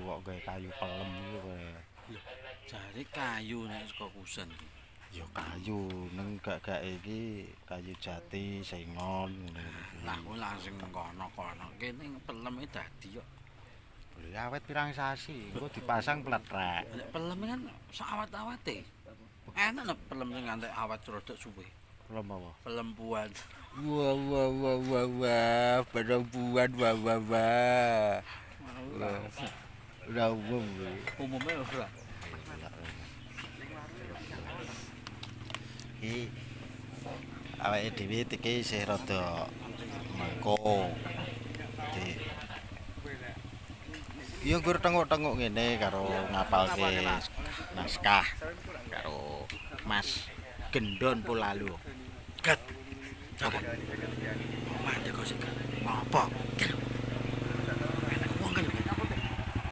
kok gawe kayu pelem iku kowe. Jare kayu nek saka kusen. Ya kayu neng gak iki kayu jati sengon ngono. Lah kowe langsung kono. Kene peleme dadi kok. Lha awet pirang sasi, engko dipasang pletrek. Nek pelem kan sawat-awate. Enak nek pelem sing ngantek awet rodok suwe. Pelem apa? Pelempuan. Wah, perempuan wah. Udah umum kuwi. Umumnya ora. Iki awake dhewe iki isih rada mangko. Ya nggur tenguk-tenguk ngene karo ngapalke naskah karo Mas Gendon Polalu. Gat. Jangan. Mati kok sik. Apa?